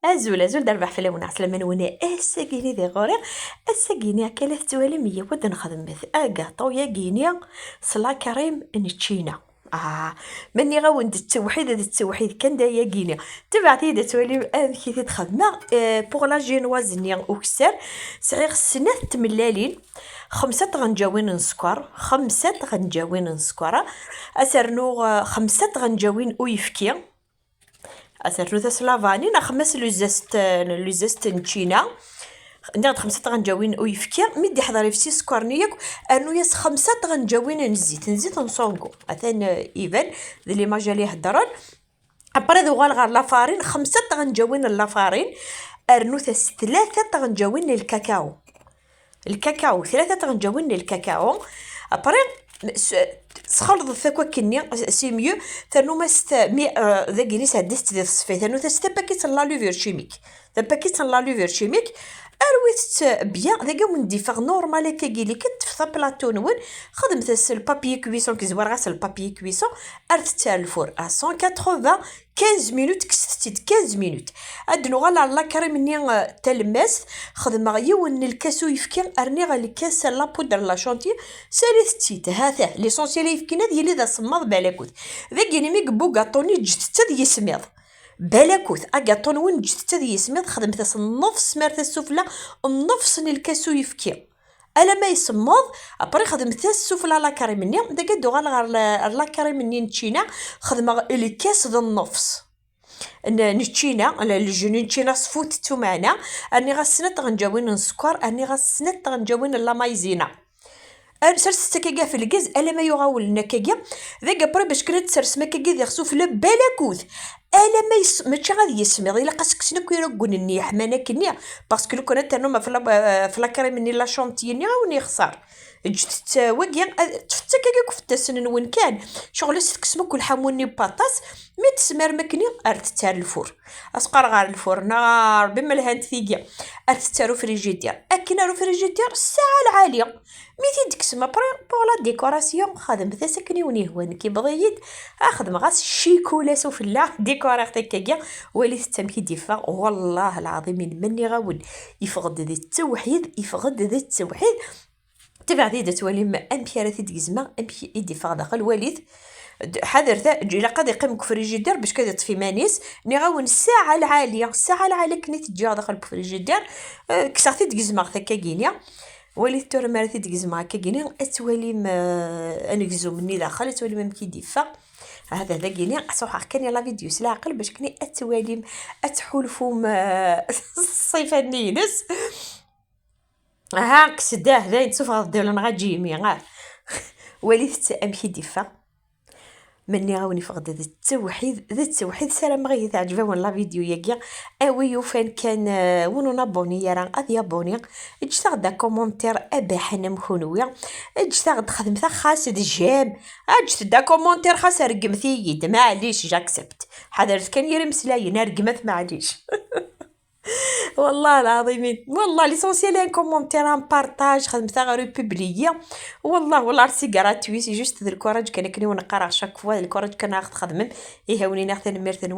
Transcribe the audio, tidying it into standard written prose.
ازول دربح في اللون عسلامة نونا اساكيني ذي غوري اساكيني كالث توالي مية ود نخدم مثل اكاطو يا كينيا صلا كريم نتشينا مني غاوند التوحيد هذا التوحيد كان دا يا كينيا تبعتي دا توالي كي تخدمه بوغ لا جينواز نيا وكسر صغير سنة تملالين 5 غنجاوين سكر 5 غنجاوين سكر اسرنو 5 غنجاوين ويفكي أسرتو تسلافاني نخمس لوزست نتشينا ندير 5 غنجاوين ويفكي مدي حضري في سكر نياك انو ياس 5 غنجاوين نزيت نصونكو مثلا ايفان اللي ما جالي هضران ابري ذو غالغار لافارين 5 غنجاوين لافارين ارنو 3 غنجاوين الكاكاو 3 غنجاوين الكاكاو ابري سخلط ثاكوا كني سي ميو ثانو ماست ذا كينيس هدست ديال الصفي ثانو تستا باكيت لا لوفير شيميك ذا باكيت لا لوفير شيميك ارويت بيان ذا كون دي فاغ نورمال كيلي كتفطا بلاطو نون خدمت البابي كويسون كيزوار غاس البابي كويسون ارت تاع الفور 180 15 مينوت كستيت 15 مينوت ادنو غالا لا كريم ني تلماس خدمه يون الكاسو يفكي ارني غا الكاس لا بودر لا شونتي ساليت تيت هذا ليسونسيال يفكينا ديالي ذا صماد بالاكوت ذا كيني مي كبو غاطوني جت دي سميض بالاكوت اكاطون وين جت دي سميض خدمت النص مرت السفلى النص الكاسو يفكي الا ما يصمد ابري خدمت السفلى لا كريمني داك دو غير لا كريمني نتشينا خدمه الكاس ذا النص نتشينا الجنون تشينا صفوت معنا اني غسنت غنجاوين السكر اني غسنت غنجاوين لا مايزينا سرس كاكا في الكاز الا ما يغاول كاكا ذاك بري باش كنت سرس ما كاكا ذي خصو في بالاكوث الا ما ماشي غادي يسمي غير قاسك سنا كيرقون النية حمانا كنيا باسكو لو كانت انا ما في لا كريم ني لا شونتيني وني خسار جت واكيا تفتا كاكا كفتا سنن وين كان شغل ستكسمو كل حموني بطاطس مي تسمر مكني ارت تاع الفور اسقر غار الفور نار بما الهانت ثيقيا ارت تاع فريجيدير اكنا رو فريجيدير الساعه العاليه ميتي دكسما بري بولا ديكوراسيون خادم بدا سكني وني هوان كي بغيت اخدم غاس شيكولا سفلا ديكور تكاكيا وليت تمكي ديفا والله العظيم مني غاون يفقد ذي التوحيد يفقد ذي التوحيد تبعدي تولي ما امبيارتي ديزما امبي يدي فا داخل وليد حذر ذا الا قاد يقيم فريجيدير باش كذا تطفي مانيس ني غاون الساعه العاليه كني تجي داخل الفريجيدير كساتي ديزما هكا كينيا وليد تور مارتي ديزما هكا كينيا اتولي ما انكزو مني داخل تولي ما كيدي فا هذا ذا كينيا صح كان لا فيديو سلا عقل باش كني اتوالي اتحولفو الصيفه نينس هاك سداه ذا نشوف غادي ولا نغاجي مي وليت امشي ديفا مني غاوني فقد ذا التوحيد سلام غي تعجبوا لا فيديو ياكيا اويو فين كان ونو نابوني يا راه ادي ابوني اجتا غدا كومونتير اباحنا مخونويا اجتا غد خدمت خاص جيم اجت دا كومونتير خاص رقمتي يد معليش جاكسبت حضرت كان يرمسلاي نرقمت معليش والله العظيم والله ليسونسيال ان كومونتير ان بارطاج خدمتها غير بوبلييه والله راسي غراتوي سي جوست ذا الكوراج كان كني ونقرا شاك فوا الكوراج كان ناخذ خدمه يهوني ناخذ نمرتن